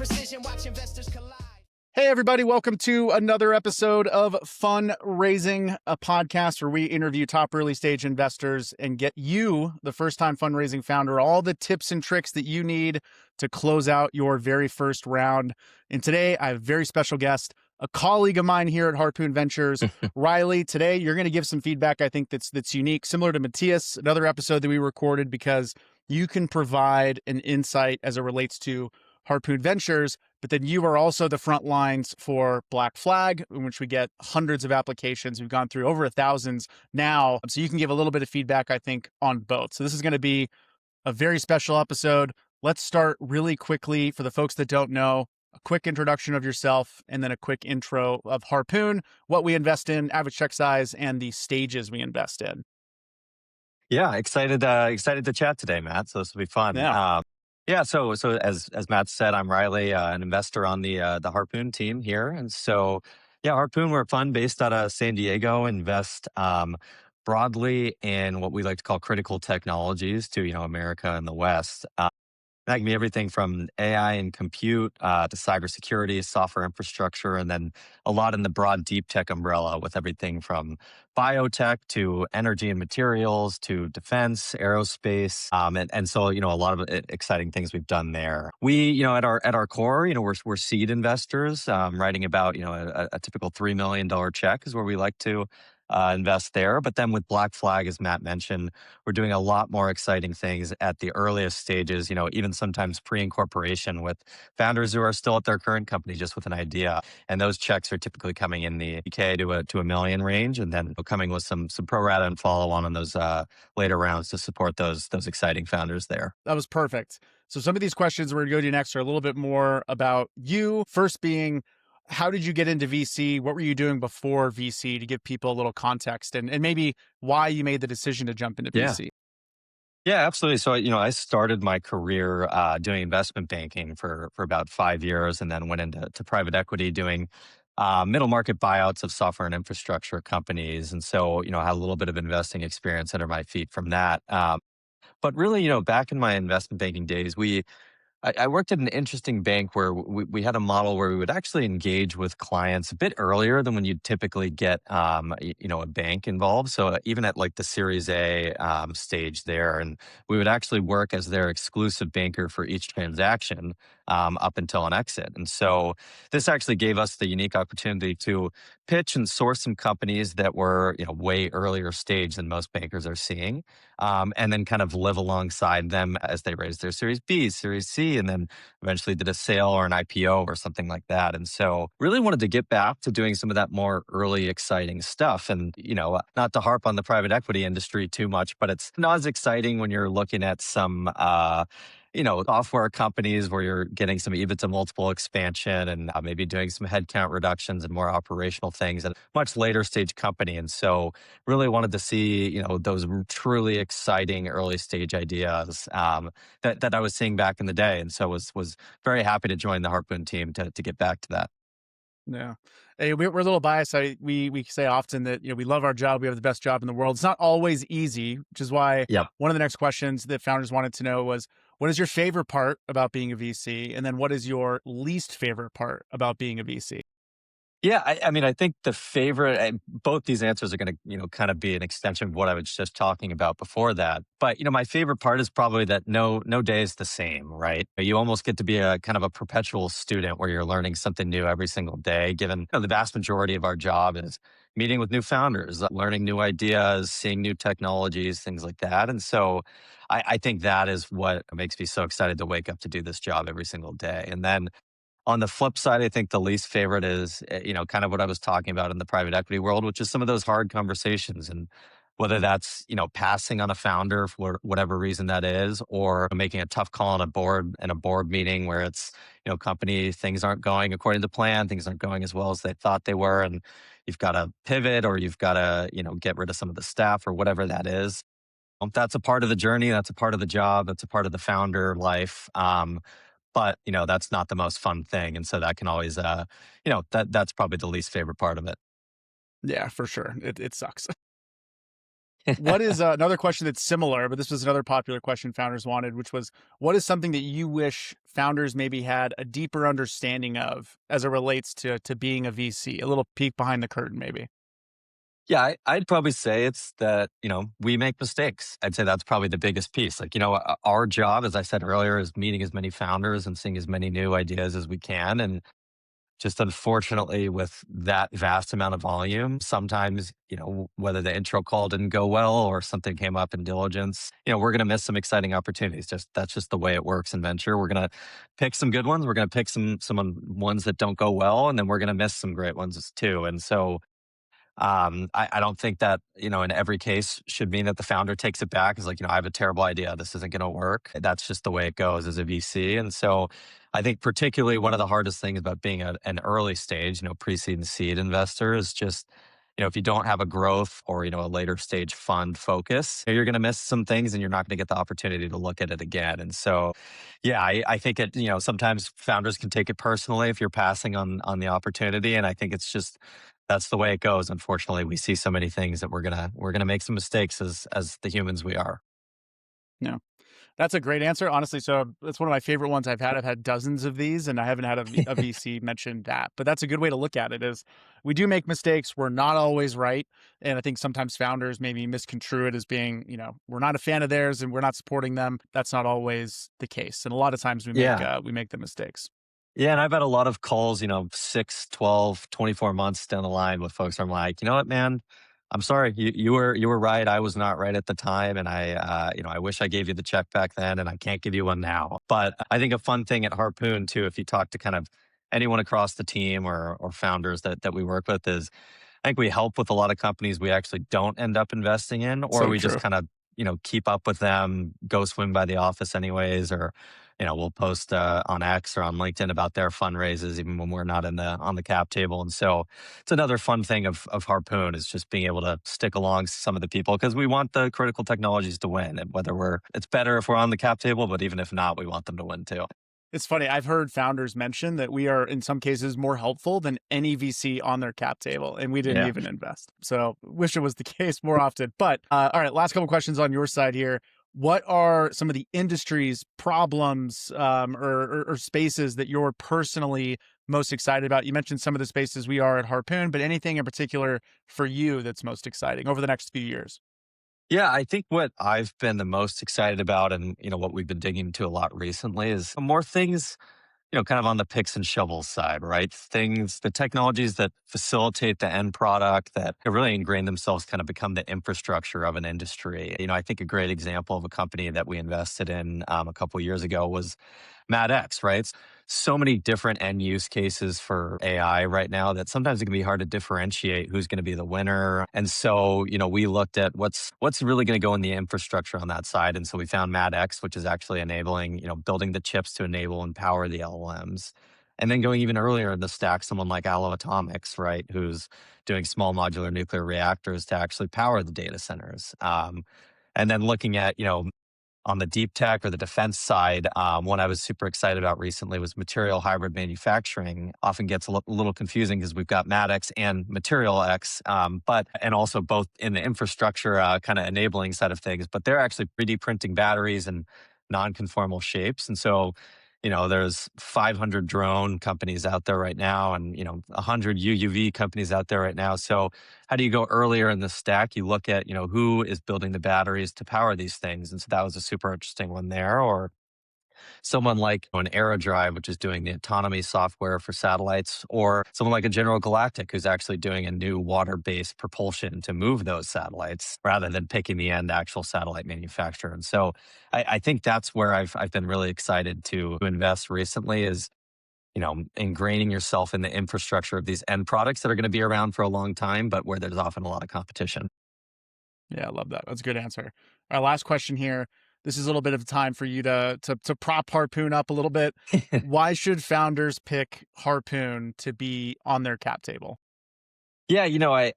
precision, watch investors collide. Hey, everybody, welcome to another episode of Fundraising, a podcast where we interview top early stage investors and get you, the first time fundraising founder, all the tips and tricks that you need to close out your very first round. And today I have a very special guest, a colleague of mine here at Harpoon Ventures, Riley. Today you're going to give some feedback I think that's unique, similar to Matthias, another episode that we recorded, because you can provide an insight as it relates to Harpoon Ventures, but then you are also the front lines for Black Flag, in which we get hundreds of applications. We've gone through over 1,000 now. So you can give a little bit of feedback, I think, on both. So this is going to be a very special episode. Let's start really quickly for the folks that don't know, a quick introduction of yourself and then a quick intro of Harpoon, what we invest in, average check size, and the stages we invest in. Yeah, excited to chat today, Matt. So this will be fun. Yeah. So as Matt said, I'm Riley, an investor on the Harpoon team here, and so Harpoon, we're a fund based out of San Diego, invest broadly in what we like to call critical technologies to America and the West. That can be everything from AI and compute to cybersecurity, software infrastructure, and then a lot in the broad deep tech umbrella with everything from biotech to energy and materials to defense, aerospace, and so a lot of exciting things we've done there. We at our core, we're seed investors, writing about a typical $3 million check is where we like to invest there. But then with Black Flag, as Matt mentioned, we're doing a lot more exciting things at the earliest stages, even sometimes pre-incorporation with founders who are still at their current company just with an idea. And those checks are typically coming in the K to a million range, and then coming with some pro rata and follow on those later rounds to support those exciting founders there. That was perfect. So some of these questions we're going to go to next are a little bit more about you. First being, how did you get into VC? What were you doing before VC, to give people a little context, and maybe why you made the decision to jump into VC? Yeah, absolutely. So, I started my career doing investment banking for about 5 years, and then went into private equity doing middle market buyouts of software and infrastructure companies. And so, I had a little bit of investing experience under my feet from that. But really, back in my investment banking days, I worked at an interesting bank where we had a model where we would actually engage with clients a bit earlier than when you'd typically get, a bank involved. So even at like the Series A stage there, and we would actually work as their exclusive banker for each transaction up until an exit. And so this actually gave us the unique opportunity to pitch and source some companies that were, way earlier stage than most bankers are seeing, and then kind of live alongside them as they raise their Series B, Series C, and then eventually did a sale or an IPO or something like that. And so really wanted to get back to doing some of that more early exciting stuff. And, not to harp on the private equity industry too much, but it's not as exciting when you're looking at some, software companies where you're getting some EBITDA multiple expansion and maybe doing some headcount reductions and more operational things at a much later stage company. And so really wanted to see, those truly exciting early stage ideas that I was seeing back in the day. And so was very happy to join the Harpoon team to get back to that. Yeah. Hey, we're a little biased. We say often that, we love our job. We have the best job in the world. It's not always easy, which is why one of the next questions that founders wanted to know was, what is your favorite part about being a VC? And then what is your least favorite part about being a VC? Yeah, I think the favorite, both these answers are going to, kind of be an extension of what I was just talking about before that. But, my favorite part is probably that no day is the same, right? You almost get to be a kind of a perpetual student where you're learning something new every single day, given the vast majority of our job is meeting with new founders, learning new ideas, seeing new technologies, things like that. And so I think that is what makes me so excited to wake up to do this job every single day. And then on the flip side, I think the least favorite is, kind of what I was talking about in the private equity world, which is some of those hard conversations. And whether that's, passing on a founder for whatever reason that is, or making a tough call on a board meeting where it's, company things aren't going according to plan, things aren't going as well as they thought they were. And you've got to pivot, or you've got to, get rid of some of the staff or whatever that is. That's a part of the journey. That's a part of the job. That's a part of the founder life. But, that's not the most fun thing. And so that can always, that's probably the least favorite part of it. Yeah, for sure. It sucks. What is another question that's similar, but this was another popular question founders wanted, which was, what is something that you wish founders maybe had a deeper understanding of as it relates to being a VC? A little peek behind the curtain, maybe. Yeah, I'd probably say it's that, we make mistakes. I'd say that's probably the biggest piece. Like, our job, as I said earlier, is meeting as many founders and seeing as many new ideas as we can. And just unfortunately, with that vast amount of volume, sometimes, whether the intro call didn't go well or something came up in diligence, we're going to miss some exciting opportunities. Just that's just the way it works in venture. We're going to pick some good ones. We're going to pick some ones that don't go well, and then we're going to miss some great ones too. And so, I don't think that, in every case should mean that the founder takes it back. Is like, I have a terrible idea. This isn't going to work. That's just the way it goes as a VC. And so I think particularly one of the hardest things about being an early stage, pre-seed and seed investor is just, if you don't have a growth or, a later stage fund focus, you're going to miss some things and you're not going to get the opportunity to look at it again. And so, yeah, I think sometimes founders can take it personally if you're passing on the opportunity. And I think it's just, that's the way it goes. Unfortunately, we see so many things that we're gonna make some mistakes as the humans we are. No. That's a great answer, honestly. So that's one of my favorite ones I've had. I've had dozens of these, and I haven't had a VC mention that. But that's a good way to look at it. Is we do make mistakes. We're not always right, and I think sometimes founders maybe misconstrue it as being, we're not a fan of theirs and we're not supporting them. That's not always the case, and a lot of times Yeah. we make the mistakes. Yeah, and I've had a lot of calls, 6, 12, 24 months down the line with folks. I'm like, you know what, man? I'm sorry. You were right. I was not right at the time. And I wish I gave you the check back then and I can't give you one now. But I think a fun thing at Harpoon too, if you talk to kind of anyone across the team or founders that we work with is I think we help with a lot of companies we actually don't end up investing in, or So we just true. kind of, keep up with them, go swing by the office anyways, or, we'll post on X or on LinkedIn about their fundraisers, even when we're not on the cap table. And so it's another fun thing of Harpoon is just being able to stick along some of the people because we want the critical technologies to win. And it's better if we're on the cap table, but even if not, we want them to win too. It's funny. I've heard founders mention that we are, in some cases, more helpful than any VC on their cap table, and we didn't Yeah. even invest. So, wish it was the case more often. But all right, last couple questions on your side here. What are some of the industries, problems, or spaces that you're personally most excited about? You mentioned some of the spaces we are at Harpoon, but anything in particular for you that's most exciting over the next few years? Yeah, I think what I've been the most excited about and, what we've been digging into a lot recently is more things, kind of on the picks and shovels side, right? The technologies that facilitate the end product that have really ingrained themselves, kind of become the infrastructure of an industry. I think a great example of a company that we invested in a couple years ago was MatX, right? So many different end use cases for AI right now that sometimes it can be hard to differentiate who's going to be the winner. And so, we looked at what's really going to go in the infrastructure on that side. And so we found MatX, which is actually enabling, building the chips to enable and power the LLMs. And then going even earlier in the stack, someone like Allo Atomics, right, who's doing small modular nuclear reactors to actually power the data centers. And then looking at, on the deep tech or the defense side, one I was super excited about recently was material hybrid manufacturing. Often gets a little confusing because we've got MatX and Material X, and also both in the infrastructure kind of enabling side of things. But they're actually 3D printing batteries in non-conformal shapes, and so there's 500 drone companies out there right now, and 100 UUV companies out there right now. So how do you go earlier in the stack? You look at who is building the batteries to power these things, and so that was a super interesting one there. Or someone like an Aerodrive, which is doing the autonomy software for satellites, or someone like a General Galactic, who's actually doing a new water-based propulsion to move those satellites rather than picking the end actual satellite manufacturer. And so I think that's where I've been really excited to invest recently is, ingraining yourself in the infrastructure of these end products that are going to be around for a long time, but where there's often a lot of competition. Yeah, I love that. That's a good answer. Our last question here. This is a little bit of time for you to prop Harpoon up a little bit. Why should founders pick Harpoon to be on their cap table? Yeah,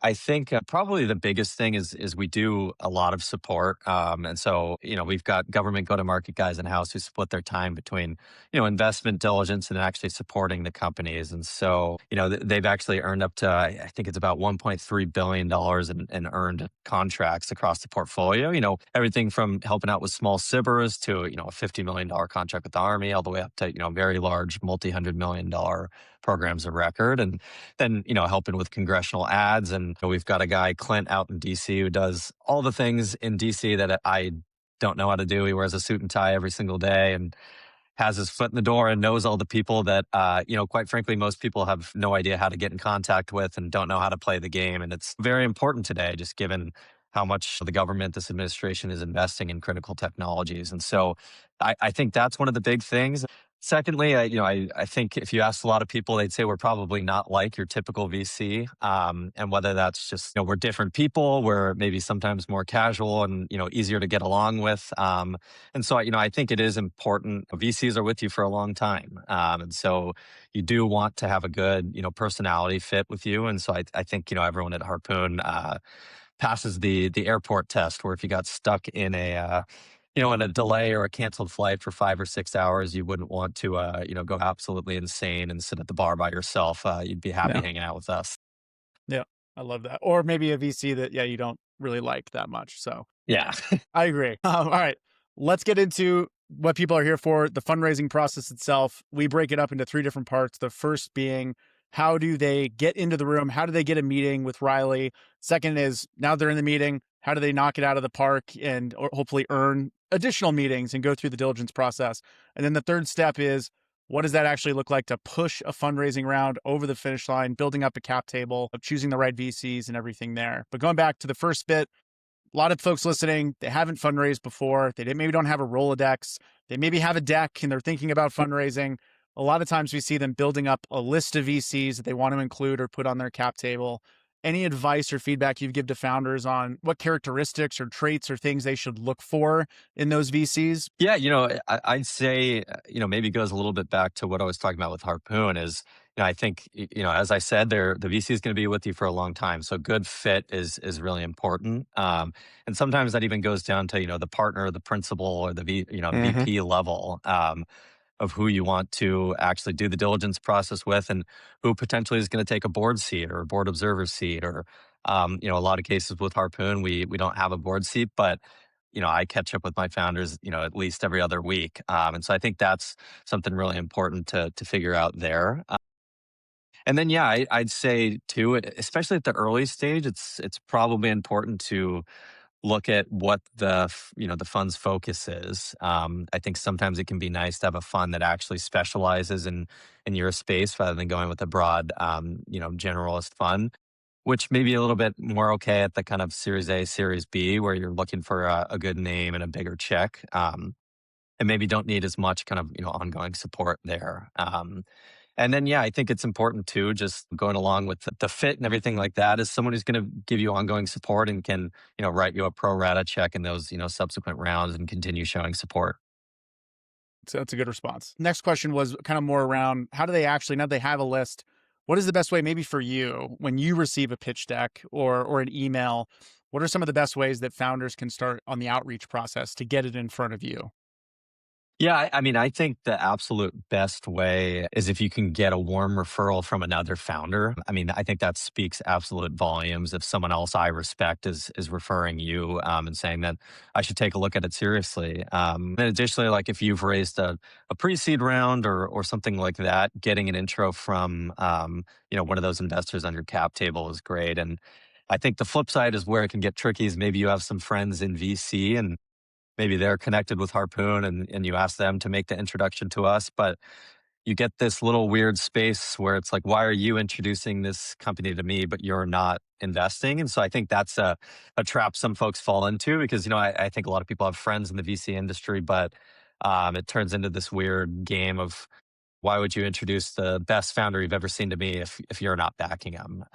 I think probably the biggest thing is we do a lot of support, and so we've got government go-to-market guys in house who split their time between investment diligence and actually supporting the companies, and so they've actually earned up to I think it's about $1.3 billion in earned contracts across the portfolio. Everything from helping out with small SIBRs to a $50 million contract with the Army, all the way up to very large multi-$100 million programs of record, and then helping with congressional ads. And we've got a guy, Clint, out in DC, who does all the things in DC that I don't know how to do. He wears a suit and tie every single day and has his foot in the door and knows all the people that quite frankly, most people have no idea how to get in contact with and don't know how to play the game. And it's very important today, just given how much the government, this administration, is investing in critical technologies. And so I think that's one of the big things. Secondly, I think if you ask a lot of people, they'd say we're probably not like your typical VC, and whether that's just we're different people, we're maybe sometimes more casual and easier to get along with, and so I think it is important. VCs are with you for a long time, and so you do want to have a good personality fit with you, and so I think everyone at Harpoon passes the airport test, where if you got stuck in a delay or a canceled flight for 5 or 6 hours, you wouldn't want to, go absolutely insane and sit at the bar by yourself. You'd be happy Yeah. hanging out with us. Yeah. I love that. Or maybe a VC that, yeah, you don't really like that much. So Yeah. I agree. All right. Let's get into what people are here for, the fundraising process itself. We break it up into three different parts. The first being, how do they get into the room? How do they get a meeting with Riley? Second is, now they're in the meeting, how do they knock it out of the park and or hopefully earn additional meetings and go through the diligence process? And then the third step is, what does that actually look like to push a fundraising round over the finish line, building up a cap table, of choosing the right VCs and everything there. But going back to the first bit, a lot of folks listening, they haven't fundraised before. They maybe don't have a Rolodex. They maybe have a deck and they're thinking about fundraising. A lot of times we see them building up a list of VCs that they want to include or put on their cap table. Any advice or feedback you give to founders on what characteristics or traits or things they should look for in those VCs? Yeah, I'd say, maybe it goes a little bit back to what I was talking about with Harpoon is, I think, as I said, the VC is going to be with you for a long time. So good fit is really important. And sometimes that even goes down to, the partner, the principal, or Mm-hmm. VP level. Of who you want to actually do the diligence process with, and who potentially is going to take a board seat or a board observer seat, or a lot of cases with Harpoon, we don't have a board seat, but I catch up with my founders, at least every other week. And so I think that's something really important to figure out there. And then, yeah, I'd say too, especially at the early stage, it's probably important to look at what the fund's focus is. I think sometimes it can be nice to have a fund that actually specializes in your space rather than going with a broad, generalist fund, which may be a little bit more okay at the kind of Series A, Series B, where you're looking for a good name and a bigger check, and maybe don't need as much kind of ongoing support there. And then, yeah, I think it's important too, just going along with the fit and everything like that, is someone who's going to give you ongoing support and can, write you a pro rata check in those, subsequent rounds and continue showing support. So that's a good response. Next question was kind of more around, how do they actually, now they have a list, what is the best way maybe for you when you receive a pitch deck or an email? What are some of the best ways that founders can start on the outreach process to get it in front of you? Yeah, I mean, I think the absolute best way is if you can get a warm referral from another founder. I mean, I think that speaks absolute volumes if someone else I respect is referring you, and saying that I should take a look at it seriously. And additionally, like if you've raised a pre-seed round or something like that, getting an intro from one of those investors on your cap table is great. And I think the flip side is where it can get tricky is maybe you have some friends in VC and maybe they're connected with Harpoon, and you ask them to make the introduction to us, but you get this little weird space where it's like, why are you introducing this company to me, but you're not investing? And so I think that's a trap some folks fall into because, I think a lot of people have friends in the VC industry, but it turns into this weird game of why would you introduce the best founder you've ever seen to me if you're not backing them?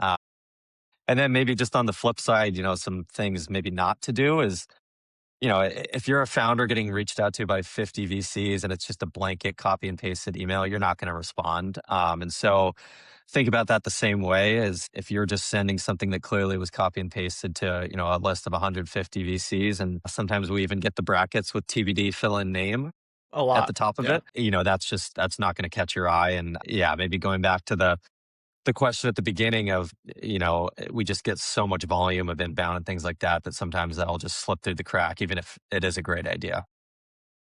And then maybe just on the flip side, some things maybe not to do is If you're a founder getting reached out to by 50 VCs and it's just a blanket copy and pasted email, you're not going to respond. And so think about that the same way as if you're just sending something that clearly was copy and pasted to, a list of 150 VCs. And sometimes we even get the brackets with TBD fill in name A at lot. the top of Yeah. it. That's not going to catch your eye. And yeah, maybe going back to the question at the beginning of, we just get so much volume of inbound and things like that, that sometimes that'll just slip through the crack, even if it is a great idea.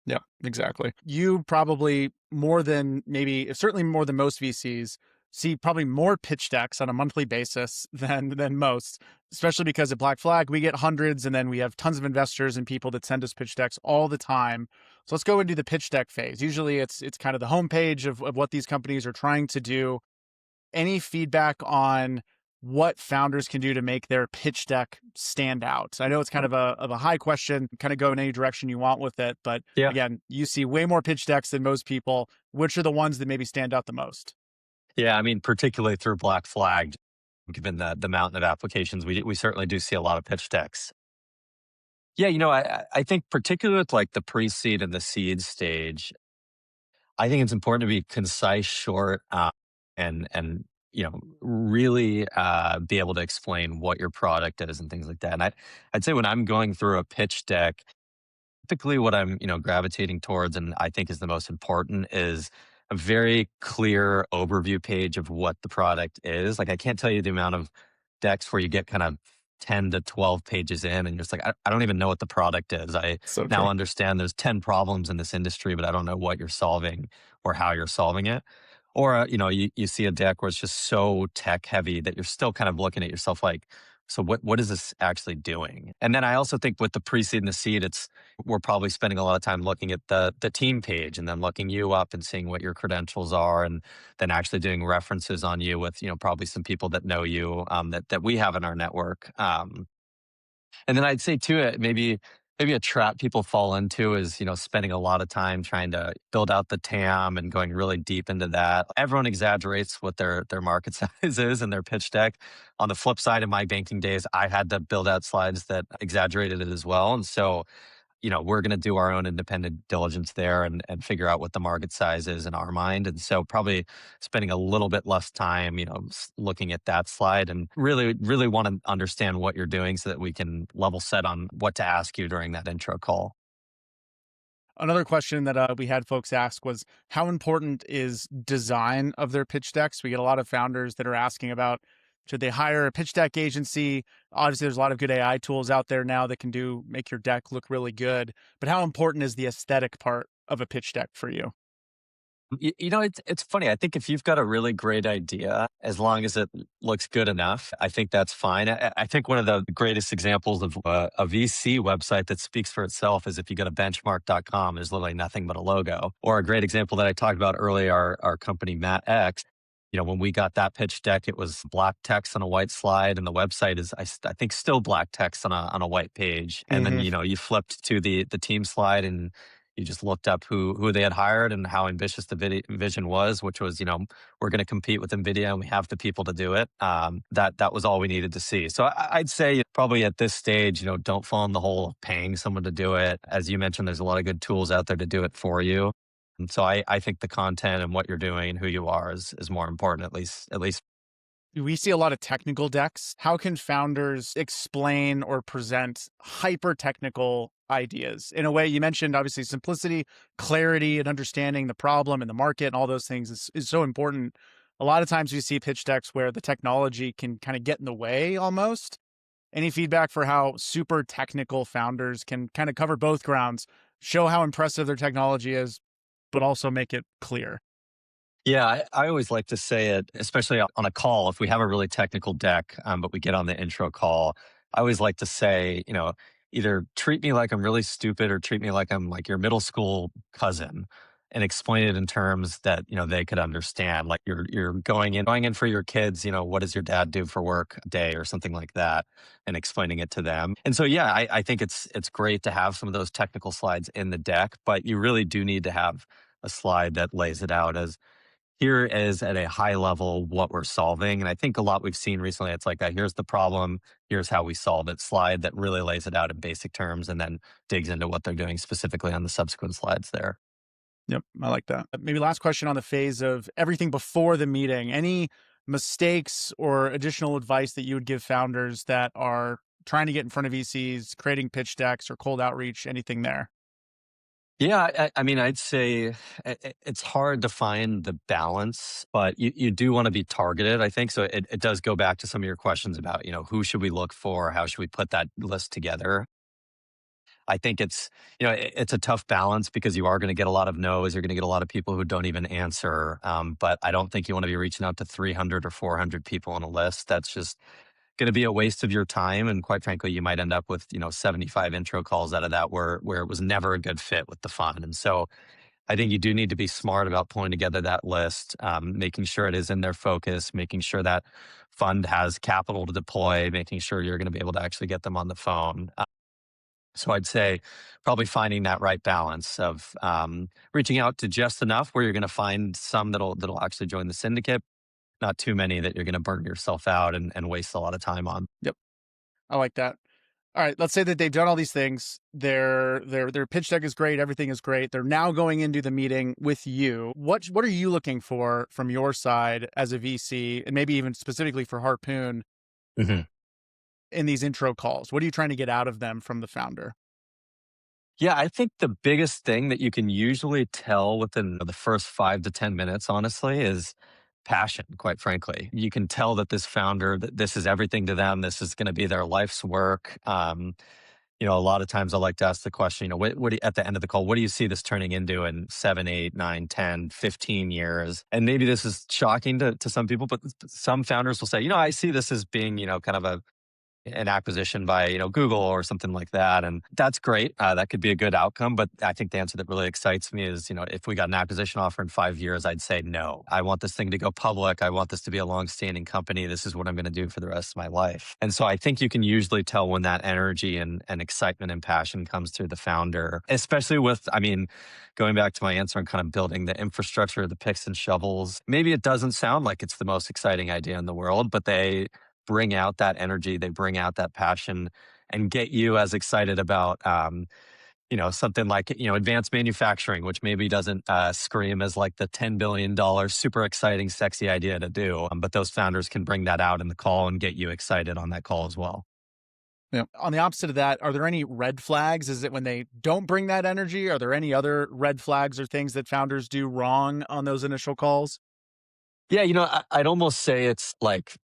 Yeah, exactly. You probably more than maybe, certainly more than most VCs, see probably more pitch decks on a monthly basis than most, especially because at Black Flag we get hundreds, and then we have tons of investors and people that send us pitch decks all the time. So let's go into the pitch deck phase. Usually it's kind of the homepage of what these companies are trying to do. Any feedback on what founders can do to make their pitch deck stand out? I know it's kind of a high question, kind of go in any direction you want with it, but Yeah. again, you see way more pitch decks than most people. Which are the ones that maybe stand out the most? Yeah. I mean, particularly through Black Flag, given the mountain of applications, we certainly do see a lot of pitch decks. Yeah. I think particularly with like the pre seed and the seed stage, I think it's important to be concise, short, and really be able to explain what your product is and things like that. And I'd say when I'm going through a pitch deck, typically what I'm gravitating towards, and I think is the most important, is a very clear overview page of what the product is. Like I can't tell you the amount of decks where you get kind of 10 to 12 pages in and you're just like, I don't even know what the product is. I So now true. understand there's 10 problems in this industry, but I don't know what you're solving or how you're solving it. Or you see a deck where it's just so tech heavy that you're still kind of looking at yourself like, so what is this actually doing? And then I also think with the pre-seed and the seed, we're probably spending a lot of time looking at the team page and then looking you up and seeing what your credentials are, and then actually doing references on you with probably some people that know you, that we have in our network. And then I'd say too, maybe a trap people fall into is, spending a lot of time trying to build out the TAM and going really deep into that. Everyone exaggerates what their market size is in their pitch deck. On the flip side, in my banking days, I had to build out slides that exaggerated it as well. And so we're going to do our own independent diligence there and figure out what the market size is in our mind. And so probably spending a little bit less time, looking at that slide and really, really want to understand what you're doing so that we can level set on what to ask you during that intro call. Another question that we had folks ask was, how important is design of their pitch decks? We get a lot of founders that are asking about, should they hire a pitch deck agency? Obviously, there's a lot of good AI tools out there now that can make your deck look really good. But how important is the aesthetic part of a pitch deck for you? It's funny. I think if you've got a really great idea, as long as it looks good enough, I think that's fine. I think one of the greatest examples of a VC website that speaks for itself is if you go to benchmark.com, there's literally nothing but a logo. Or a great example that I talked about earlier, our company MatX. When we got that pitch deck, it was black text on a white slide, and the website is, I think, still black text on a white page. And then, Hmm. you flipped to the team slide, and you just looked up who they had hired and how ambitious the vision was, which was, we're going to compete with NVIDIA and we have the people to do it. That was all we needed to see. So I'd say probably at this stage, don't fall in the hole of paying someone to do it. As you mentioned, there's a lot of good tools out there to do it for you. And so I think the content and what you're doing and who you are is more important, at least. We see a lot of technical decks. How can founders explain or present hyper technical ideas in a way? You mentioned obviously simplicity, clarity, and understanding the problem and the market and all those things is so important. A lot of times we see pitch decks where the technology can kind of get in the way almost. Any feedback for how super technical founders can kind of cover both grounds, show how impressive their technology is, but also make it clear? Yeah, I always like to say it, especially on a call, if we have a really technical deck, but we get on the intro call, I always like to say, either treat me like I'm really stupid or treat me like I'm like your middle school cousin and explain it in terms that, they could understand. Like you're going in for your kids, what does your dad do for work a day or something like that, and explaining it to them. And so, yeah, I think it's great to have some of those technical slides in the deck, but you really do need to have a slide that lays it out as, here is at a high level what we're solving. And I think a lot we've seen recently, it's like a here's the problem, here's how we solve it slide that really lays it out in basic terms and then digs into what they're doing specifically on the subsequent slides there. Yep, I like that. Maybe last question on the phase of everything before the meeting. Any mistakes or additional advice that you would give founders that are trying to get in front of VCs, creating pitch decks or cold outreach, anything there? Yeah, I mean, I'd say it's hard to find the balance, but you do want to be targeted, I think. So it does go back to some of your questions about, who should we look for? How should we put that list together? I think it's a tough balance because you are going to get a lot of no's. You're going to get a lot of people who don't even answer. But I don't think you want to be reaching out to 300 or 400 people on a list. That's just going to be a waste of your time. And quite frankly, you might end up with, 75 intro calls out of that where it was never a good fit with the fund. And so I think you do need to be smart about pulling together that list, making sure it is in their focus, making sure that fund has capital to deploy, making sure you're going to be able to actually get them on the phone. So I'd say probably finding that right balance of reaching out to just enough where you're going to find some that'll actually join the syndicate, not too many that you're going to burn yourself out and waste a lot of time on. Yep, I like that. All right, let's say that they've done all these things. Their pitch deck is great, everything is great. They're now going into the meeting with you. What are you looking for from your side as a VC, and maybe even specifically for Harpoon Mhm. in these intro calls? What are you trying to get out of them from the founder? Yeah, I think the biggest thing that you can usually tell within the first 5 to 10 minutes, honestly, is passion, quite frankly. You can tell that this founder, that this is everything to them. This is going to be their life's work. A lot of times I like to ask the question, at the end of the call, what do you see this turning into in 7, 8, 9, 10, 15 years? And maybe this is shocking to some people, but some founders will say, I see this as being, kind of an acquisition by Google or something like that, and that's great. That could be a good outcome, but I think the answer that really excites me is, if we got an acquisition offer in 5 years, I'd say no. I want this thing to go public. I want this to be a long-standing company. This is what I'm going to do for the rest of my life. And so I think you can usually tell when that energy and excitement and passion comes through the founder, especially with, going back to my answer on kind of building the infrastructure, the picks and shovels. Maybe it doesn't sound like it's the most exciting idea in the world, but they bring out that energy, they bring out that passion and get you as excited about, something like, advanced manufacturing, which maybe doesn't scream as like the $10 billion super exciting, sexy idea to do. But those founders can bring that out in the call and get you excited on that call as well. Yeah. On the opposite of that, are there any red flags? Is it when they don't bring that energy? Are there any other red flags or things that founders do wrong on those initial calls? Yeah, I'd almost say it's like,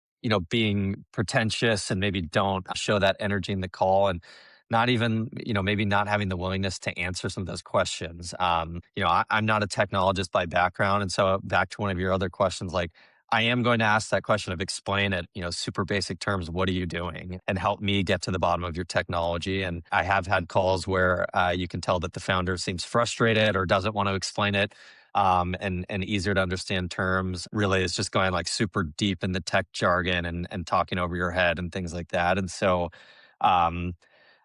being pretentious and maybe don't show that energy in the call and not even, maybe not having the willingness to answer some of those questions. I'm not a technologist by background. And so back to one of your other questions, like I am going to ask that question of explain it, super basic terms. What are you doing? And help me get to the bottom of your technology. And I have had calls where you can tell that the founder seems frustrated or doesn't want to explain it, and easier to understand terms. Really, is just going like super deep in the tech jargon and talking over your head and things like that. And so, um,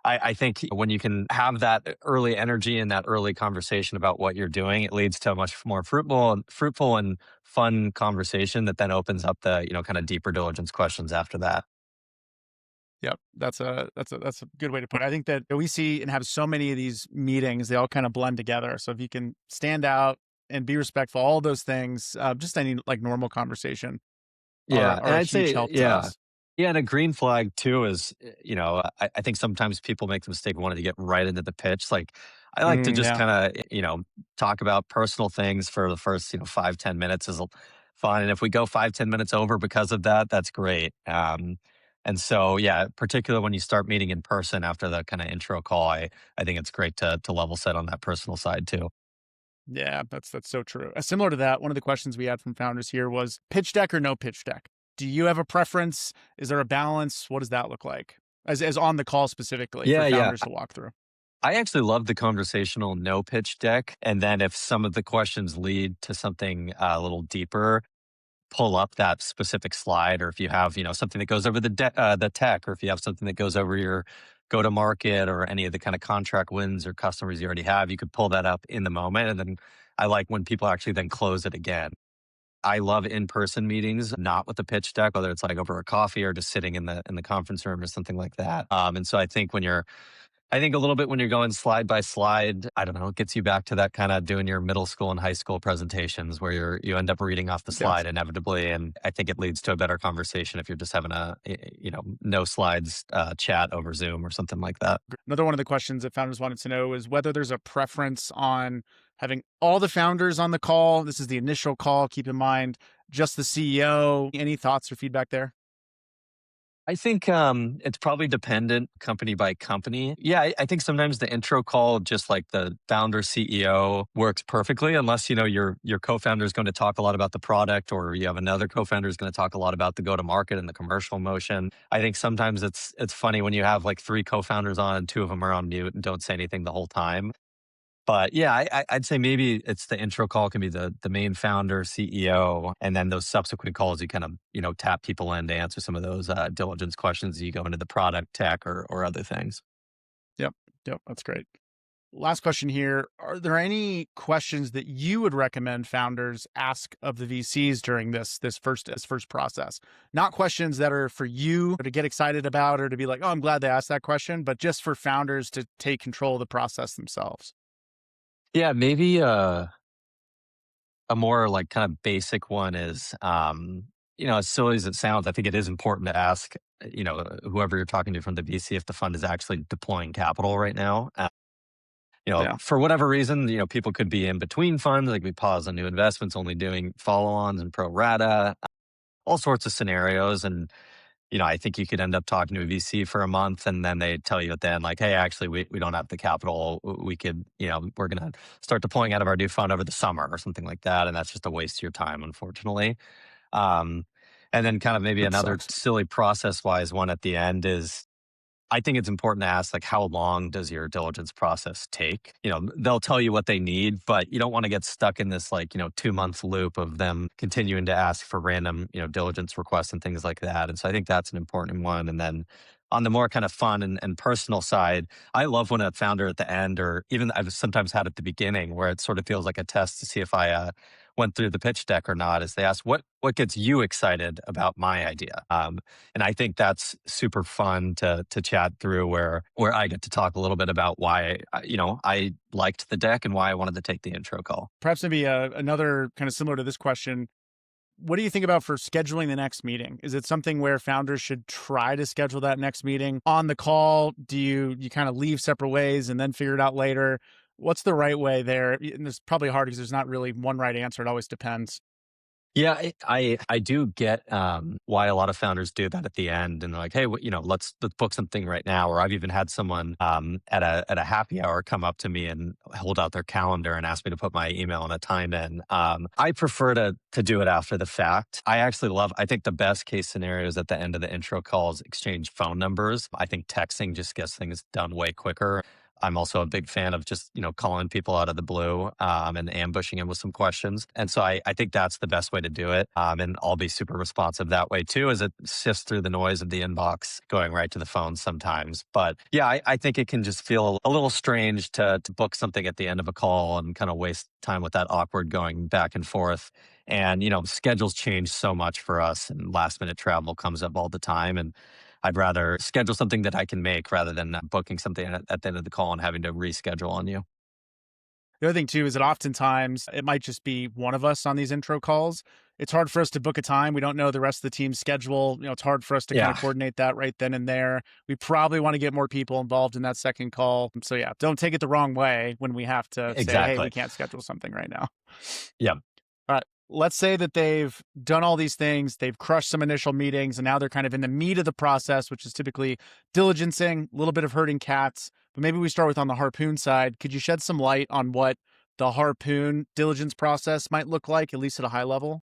I think when you can have that early energy and that early conversation about what you're doing, it leads to a much more fruitful and fun conversation that then opens up the kind of deeper diligence questions after that. Yep, that's a good way to put it. I think that we see and have so many of these meetings; they all kind of blend together. So if you can stand out and be respectful, all those things, just any like normal conversation Yeah, and are a I'd huge say, help to yeah. us. Yeah, and a green flag too is, I think sometimes people make the mistake of wanting to get right into the pitch. Like, I like to just Yeah. kind of, talk about personal things for the first, 5, 10 minutes is fun. And if we go 5, 10 minutes over because of that, that's great. And so, yeah, particularly when you start meeting in person after the kind of intro call, I think it's great to level set on that personal side too. Yeah, that's so true. Similar to that, one of the questions we had from founders here was pitch deck or no pitch deck. Do you have a preference? Is there a balance? What does that look like? As on the call specifically for Yeah, yeah. founders to walk through. I actually love the conversational no pitch deck. And then if some of the questions lead to something a little deeper, pull up that specific slide. Or if you have, something that goes over the tech, or if you have something that goes over your go to market or any of the kind of contract wins or customers you already have, you could pull that up in the moment. And then I like when people actually then close it again. I love in-person meetings, not with the pitch deck, whether it's like over a coffee or just sitting in the conference room or something like that. And so I think a little bit when you're going slide by slide, I don't know, it gets you back to that kind of doing your middle school and high school presentations where you end up reading off the Yeah. slide inevitably. And I think it leads to a better conversation if you're just having no slides chat over Zoom or something like that. Another one of the questions that founders wanted to know is whether there's a preference on having all the founders on the call. This is the initial call. Keep in mind, just the CEO. Any thoughts or feedback there? I think it's probably dependent company by company. Yeah, I think sometimes the intro call, just like the founder CEO, works perfectly, unless your co-founder is going to talk a lot about the product, or you have another co-founder who's going to talk a lot about the go-to-market and the commercial motion. I think sometimes it's funny when you have like three co-founders on and two of them are on mute and don't say anything the whole time. But yeah, I'd say maybe it's the intro call can be the main founder, CEO, and then those subsequent calls you kind of tap people in to answer some of those diligence questions as you go into the product, tech, or other things. Yep. Yep. That's great. Last question here. Are there any questions that you would recommend founders ask of the VCs during this first process? Not questions that are for you to get excited about or to be like, oh, I'm glad they asked that question, but just for founders to take control of the process themselves. Yeah, maybe a more like kind of basic one is, as silly as it sounds, I think it is important to ask, whoever you're talking to from the VC if the fund is actually deploying capital right now. Yeah. For whatever reason, people could be in between funds, like we pause on new investments, only doing follow-ons and pro rata, all sorts of scenarios. And, I think you could end up talking to a VC for a month and then they tell you at the end, like, hey, actually, we don't have the capital. We could, we're going to start deploying out of our new fund over the summer or something like that. And that's just a waste of your time, unfortunately. Um, and then kind of maybe That another sucks. silly process-wise one at the end is I think it's important to ask, like, how long does your diligence process take? They'll tell you what they need, but you don't want to get stuck in this, like, 2 month loop of them continuing to ask for random, diligence requests and things like that. And so I think that's an important one. And then on the more kind of fun and personal side, I love when a founder at the end, or even I've sometimes had at the beginning, where it sort of feels like a test to see if I went through the pitch deck or not, is they ask, what gets you excited about my idea? And I think that's super fun to chat through, where I get to talk a little bit about why I liked the deck and why I wanted to take the intro call. Perhaps maybe another kind of similar to this question. What do you think about for scheduling the next meeting? Is it something where founders should try to schedule that next meeting on the call? Do you kind of leave separate ways and then figure it out later? What's the right way there? And it's probably hard because there's not really one right answer. It always depends. Yeah, I do get why a lot of founders do that at the end, and they're like, "Hey, let's book something right now." Or I've even had someone at a happy hour come up to me and hold out their calendar and ask me to put my email and a time in. I prefer to do it after the fact. I actually love. I think the best case scenario is at the end of the intro calls, exchange phone numbers. I think texting just gets things done way quicker. I'm also a big fan of just, calling people out of the blue and ambushing them with some questions. And so I think that's the best way to do it. And I'll be super responsive that way too, as it sifts through the noise of the inbox going right to the phone sometimes. But yeah, I think it can just feel a little strange to book something at the end of a call and kind of waste time with that awkward going back and forth. And, schedules change so much for us, and last minute travel comes up all the time. And I'd rather schedule something that I can make rather than booking something at the end of the call and having to reschedule on you. The other thing too is that oftentimes it might just be one of us on these intro calls. It's hard for us to book a time. We don't know the rest of the team's schedule. It's hard for us to kind Yeah, of coordinate that right then and there. We probably want to get more people involved in that second call. So yeah, don't take it the wrong way when we have to say, hey, we exactly. can't schedule something right now. Yeah. All right. Let's say that they've done all these things, they've crushed some initial meetings, and now they're kind of in the meat of the process, which is typically diligencing, a little bit of herding cats. But maybe we start with on the Harpoon side. Could you shed some light on what the Harpoon diligence process might look like, at least at a high level?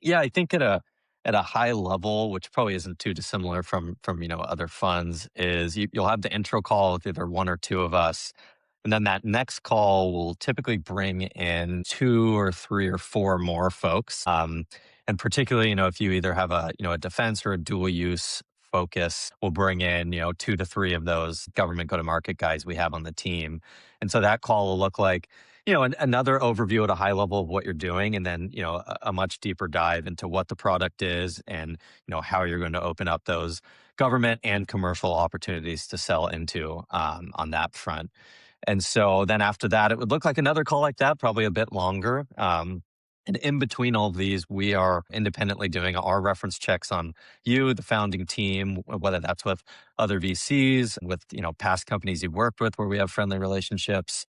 Yeah, I think at a high level, which probably isn't too dissimilar from other funds, is you'll have the intro call with either one or two of us. And then that next call will typically bring in two or three or four more folks. And particularly, if you either have a defense or a dual use focus, we'll bring in, two to three of those government go to market guys we have on the team. And so that call will look like, another overview at a high level of what you're doing, and then, a much deeper dive into what the product is and, how you're going to open up those government and commercial opportunities to sell into on that front. And so then after that, it would look like another call like that, probably a bit longer. And in between all of these, we are independently doing our reference checks on you, the founding team, whether that's with other VCs, with past companies you've worked with where we have friendly relationships,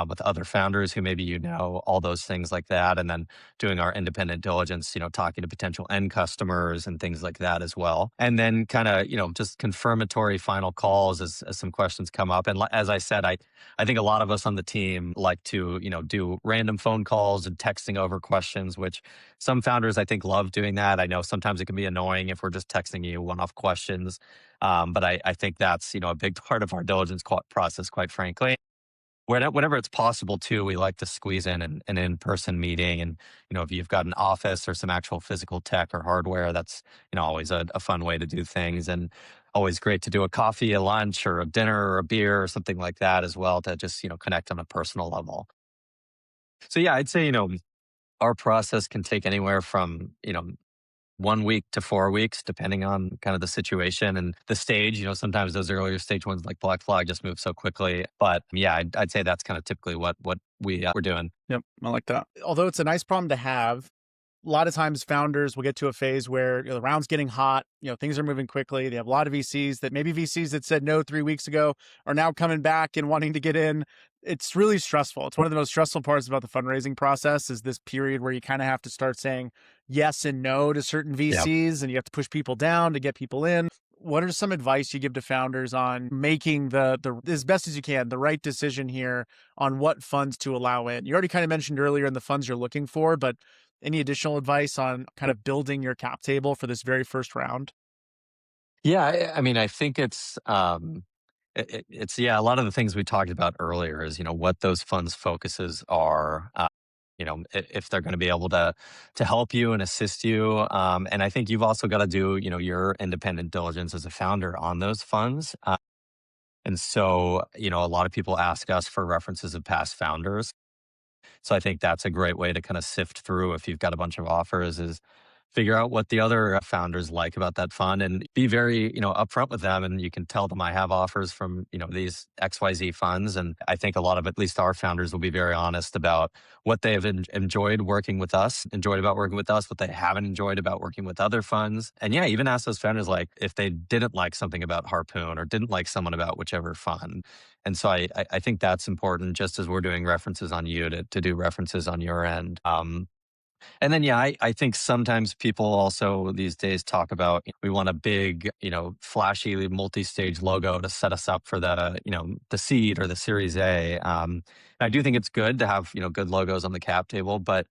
with other founders who maybe all those things like that, and then doing our independent diligence, talking to potential end customers and things like that as well. And then kind of just confirmatory final calls as some questions come up. And as I said, I think a lot of us on the team like to do random phone calls and texting over questions, which some founders I think love doing that. I know sometimes it can be annoying if we're just texting you one-off questions, but I think that's a big part of our diligence process, quite frankly. Whenever it's possible too, we like to squeeze in an in-person meeting. And, if you've got an office or some actual physical tech or hardware, that's, always a fun way to do things. And always great to do a coffee, a lunch, or a dinner, or a beer, or something like that as well, to just, connect on a personal level. So yeah, I'd say, our process can take anywhere from, 1 week to 4 weeks, depending on kind of the situation and the stage. Sometimes those earlier stage ones like Black Flag just move so quickly. But yeah, I'd say that's kind of typically what we're doing. Yep, I like that. Although it's a nice problem to have, a lot of times founders will get to a phase where the round's getting hot, things are moving quickly. They have a lot of VCs that maybe VCs that said no 3 weeks ago are now coming back and wanting to get in. It's really stressful. It's one of the most stressful parts about the fundraising process is this period where you kind of have to start saying yes and no to certain Yeah. VCs and you have to push people down to get people in. What are some advice you give to founders on making the as best as you can, the right decision here on what funds to allow in? You already kind of mentioned earlier in the funds you're looking for, but any additional advice on kind of building your cap table for this very first round? Yeah, I mean, I think it's yeah, a lot of the things we talked about earlier is what those funds focuses are. If they're going to be able to help you and assist you, and I think you've also got to do your independent diligence as a founder on those funds. And so a lot of people ask us for references of past founders. So I think that's a great way to kind of sift through if you've got a bunch of offers is figure out what the other founders like about that fund and be very, upfront with them. And you can tell them I have offers from, these XYZ funds. And I think a lot of at least our founders will be very honest about what they have enjoyed working with us, enjoyed about working with us, what they haven't enjoyed about working with other funds. And yeah, even ask those founders like if they didn't like something about Harpoon or didn't like someone about whichever fund. And so I think that's important, just as we're doing references on you to do references on your end. And then, yeah, I think sometimes people also these days talk about we want a big, flashy multi-stage logo to set us up for the seed or the Series A. I do think it's good to have good logos on the cap table, but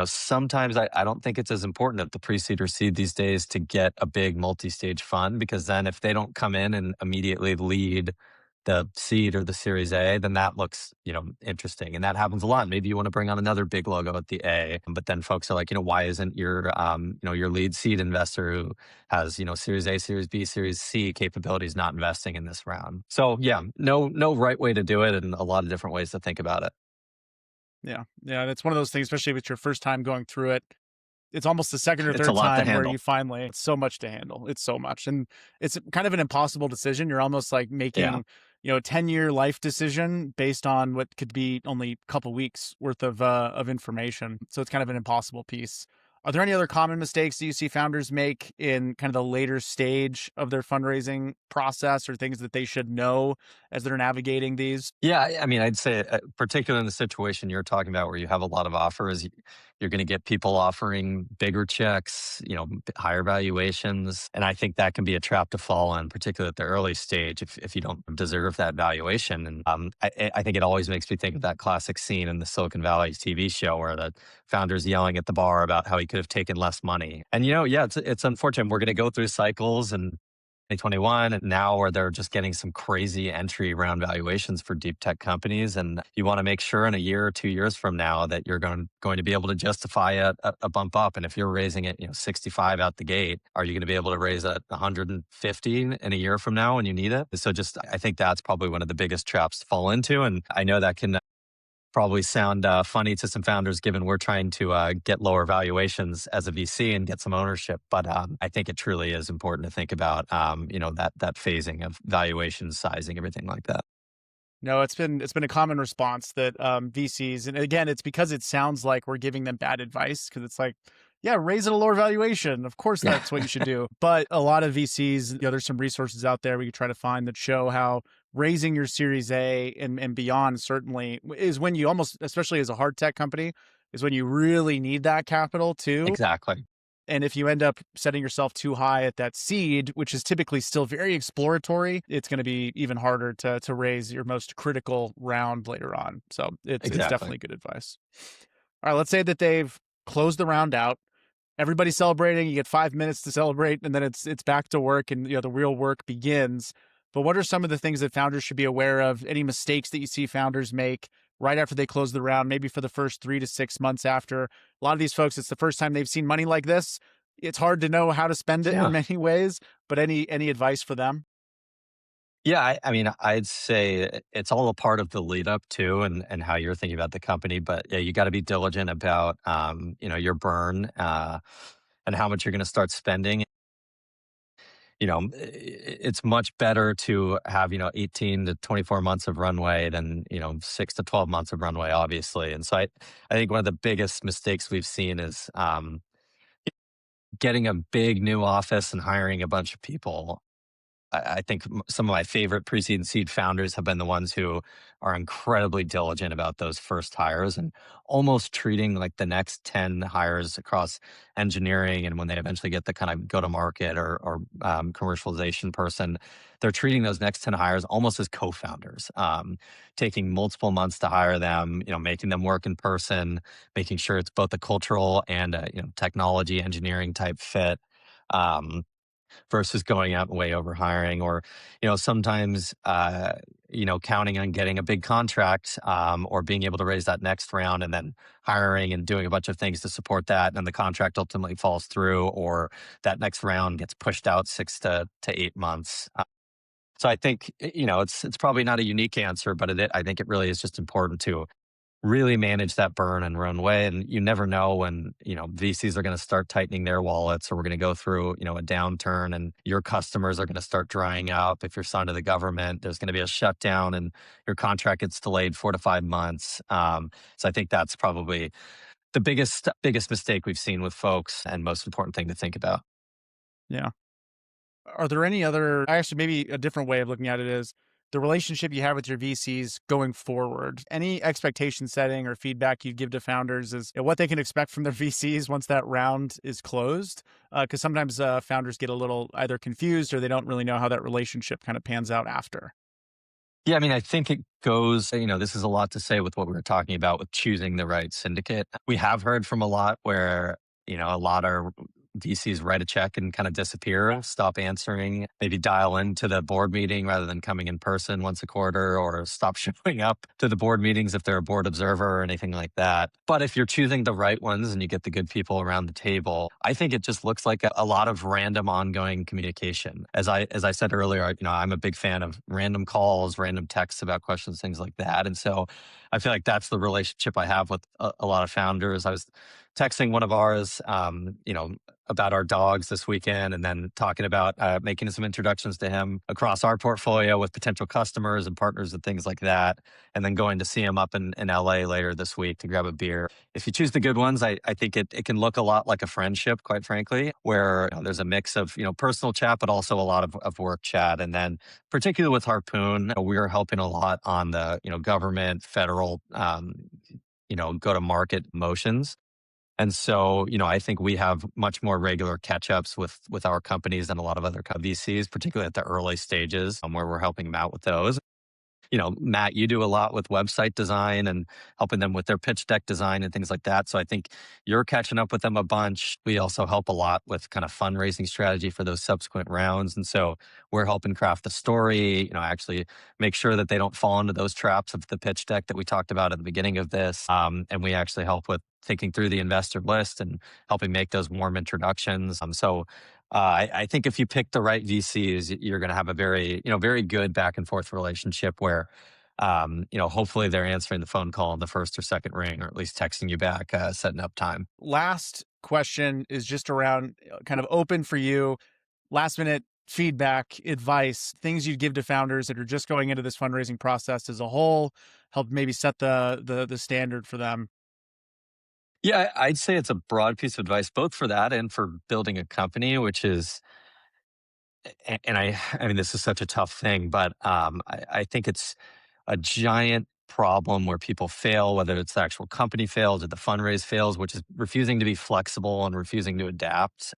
sometimes I don't think it's as important at the pre-seed or seed these days to get a big multi-stage fund because then if they don't come in and immediately lead the seed or the Series A, then that looks, interesting. And that happens a lot. Maybe you want to bring on another big logo at the A, but then folks are like, why isn't your lead seed investor who has, Series A, Series B, Series C capabilities not investing in this round? So yeah, no right way to do it and a lot of different ways to think about it. Yeah. Yeah. That's one of those things, especially if it's your first time going through it. It's almost the second or It's a third lot to time where you handle. finally, it's so much to handle. It's so much. And it's kind of an impossible decision. You're almost like Yeah. making, a 10-year life decision based on what could be only a couple weeks worth of information. So it's kind of an impossible piece. Are there any other common mistakes that you see founders make in kind of the later stage of their fundraising process or things that they should know as they're navigating these? Yeah, I mean, I'd say, particularly in the situation you're talking about, where you have a lot of offers, you're going to get people offering bigger checks, higher valuations, and I think that can be a trap to fall in, particularly at the early stage, if you don't deserve that valuation. And I think it always makes me think of that classic scene in the Silicon Valley TV show where the founder's yelling at the bar about how he could have taken less money. And yeah, it's unfortunate. We're going to go through cycles and 2021 and now where they're just getting some crazy entry round valuations for deep tech companies. And you want to make sure in a year or 2 years from now that you're going to be able to justify a bump up. And if you're raising it, 65 out the gate, are you going to be able to raise it 150 in a year from now when you need it? So just, I think that's probably one of the biggest traps to fall into. And I know that can probably sound funny to some founders, given we're trying to get lower valuations as a VC and get some ownership. But I think it truly is important to think about, that phasing of valuation, sizing, everything like that. No, it's been a common response that VCs, and again, it's because it sounds like we're giving them bad advice because it's like, yeah, raise at a lower valuation. Of course, Yeah, that's what you should do. But a lot of VCs, there's some resources out there we could try to find that show how raising your Series A and beyond certainly is when you almost, especially as a hard tech company, is when you really need that capital too. exactly. And if you end up setting yourself too high at that seed, which is typically still very exploratory, it's going to be even harder to raise your most critical round later on. So it's Exactly. definitely good advice. All right, let's say that they've closed the round out. Everybody's celebrating. You get 5 minutes to celebrate, and then it's back to work, and the real work begins. But what are some of the things that founders should be aware of? Any mistakes that you see founders make right after they close the round, maybe for the first 3 to 6 months after? A lot of these folks, it's the first time they've seen money like this. It's hard to know how to spend it in Yeah. many ways. But any advice for them? Yeah, I mean, I'd say it's all a part of the lead up too, and how you're thinking about the company. But yeah, you got to be diligent about your burn, and how much you're going to start spending. It's much better to have 18 to 24 months of runway than 6 to 12 months of runway, obviously. And so I think one of the biggest mistakes we've seen is getting a big new office and hiring a bunch of people. I think some of my favorite pre-seed and seed founders have been the ones who are incredibly diligent about those first hires and almost treating like the next 10 hires across engineering. And when they eventually get the kind of go to market or commercialization person, they're treating those next 10 hires almost as co-founders, taking multiple months to hire them, making them work in person, making sure it's both a cultural and a, technology engineering type fit. Um, versus going out and way over hiring or sometimes counting on getting a big contract, or being able to raise that next round and then hiring and doing a bunch of things to support that, and then the contract ultimately falls through or that next round gets pushed out 6 to 8 months. So I think it's probably not a unique answer, but I think it really is just important to really manage that burn and runway. And you never know when, VCs are going to start tightening their wallets, or we're going to go through, a downturn and your customers are going to start drying up. If you're signed to the government, there's going to be a shutdown and your contract gets delayed 4 to 5 months. So I think that's probably the biggest mistake we've seen with folks and most important thing to think about. Yeah. Are there any other, actually, maybe a different way of looking at it is the relationship you have with your VCs going forward? Any expectation setting or feedback you give to founders is what they can expect from their VCs once that round is closed? Because sometimes founders get a little either confused or they don't really know how that relationship kind of pans out after. Yeah, I mean, I think it goes, this is a lot to say with what we were talking about with choosing the right syndicate. We have heard from a lot where, a lot are VCs write a check and kind of disappear, stop answering, maybe dial into the board meeting rather than coming in person once a quarter, or stop showing up to the board meetings if they're a board observer or anything like that. But if you're choosing the right ones and you get the good people around the table, I think it just looks like a lot of random ongoing communication. As I said earlier, I'm a big fan of random calls, random texts about questions, things like that. And so I feel like that's the relationship I have with a lot of founders. I was texting one of ours, about our dogs this weekend, and then talking about making some introductions to him across our portfolio with potential customers and partners and things like that. And then going to see him up in LA later this week to grab a beer. If you choose the good ones, I think it can look a lot like a friendship, quite frankly, where there's a mix of, personal chat, but also a lot of work chat. And then particularly with Harpoon, we are helping a lot on the, government, federal, go to market motions. And so, I think we have much more regular catch-ups with our companies than a lot of other VCs, particularly at the early stages, where we're helping them out with those. Matt, you do a lot with website design and helping them with their pitch deck design and things like that. So I think you're catching up with them a bunch. We also help a lot with kind of fundraising strategy for those subsequent rounds. And so we're helping craft the story, actually make sure that they don't fall into those traps of the pitch deck that we talked about at the beginning of this. And we actually help with thinking through the investor list and helping make those warm introductions. I think if you pick the right VCs, you're going to have a very, very good back and forth relationship where hopefully they're answering the phone call in the first or second ring, or at least texting you back, setting up time. Last question is just around kind of open for you, last minute feedback, advice, things you'd give to founders that are just going into this fundraising process as a whole, help maybe set the standard for them. Yeah, I'd say it's a broad piece of advice, both for that and for building a company, which is, and I mean, this is such a tough thing, but I think it's a giant problem where people fail, whether it's the actual company fails or the fundraise fails, which is refusing to be flexible and refusing to adapt.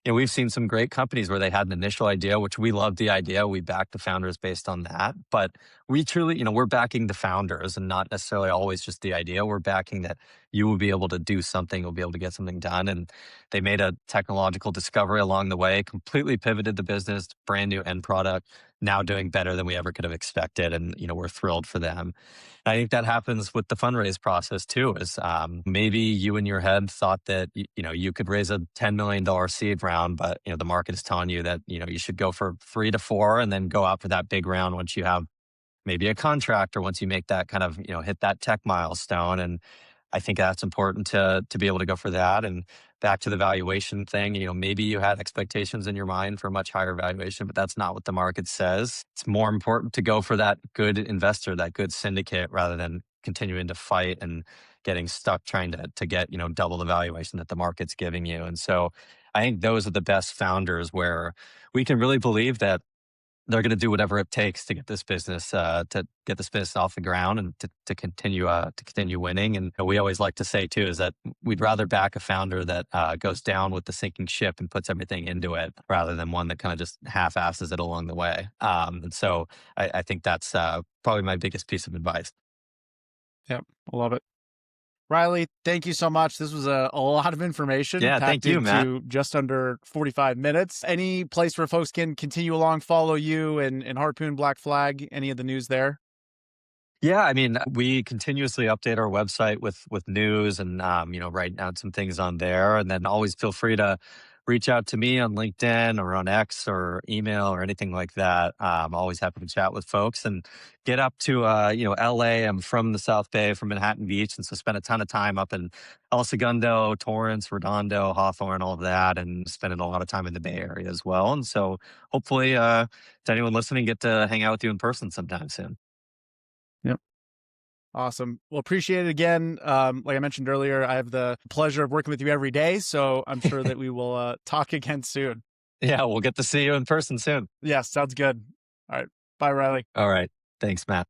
We've seen some great companies where they had an initial idea, which we loved the idea. We backed the founders based on that. But we truly, we're backing the founders and not necessarily always just the idea. We're backing that you will be able to do something, you'll be able to get something done. And they made a technological discovery along the way, completely pivoted the business, brand new end product, now doing better than we ever could have expected. And, we're thrilled for them. I think that happens with the fundraise process too. Is maybe you in your head thought that you could raise a $10 million seed round, but the market is telling you that you should go for 3 to 4 and then go out for that big round once you have maybe a contract or once you make that kind of hit that tech milestone. And I think that's important to be able to go for that. And back to the valuation thing, maybe you had expectations in your mind for a much higher valuation, but that's not what the market says. It's more important to go for that good investor, that good syndicate, rather than continuing to fight and getting stuck trying to get, double the valuation that the market's giving you. And so I think those are the best founders where we can really believe that they're going to do whatever it takes to get this business off the ground and to continue winning. And we always like to say too is that we'd rather back a founder that goes down with the sinking ship and puts everything into it rather than one that kind of just half-asses it along the way. And so I think that's probably my biggest piece of advice. Yep, I love it. Riley, thank you so much. This was a lot of information Yeah, packed thank you, Matt. into just under 45 minutes. Any place where folks can continue along, follow you and Harpoon, Black Flag, any of the news there? Yeah, I mean, we continuously update our website with news and write down some things on there, and then always feel free to reach out to me on LinkedIn or on X or email or anything like that. I'm always happy to chat with folks and get up to LA. I'm from the South Bay, from Manhattan Beach, and so spent a ton of time up in El Segundo, Torrance, Redondo, Hawthorne, all of that, and spending a lot of time in the Bay Area as well. And so hopefully, to anyone listening, get to hang out with you in person sometime soon. Yep. Awesome. Well, appreciate it again. Like I mentioned earlier, I have the pleasure of working with you every day, so I'm sure that we will talk again soon. Yeah, we'll get to see you in person soon. Yeah, sounds good. All right. Bye, Riley. All right. Thanks, Matt.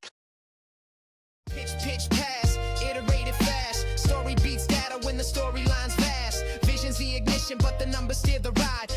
Pitch pass, iterated fast. Story beats data when the storyline's fast. Vision's the ignition, but the numbers steer the ride.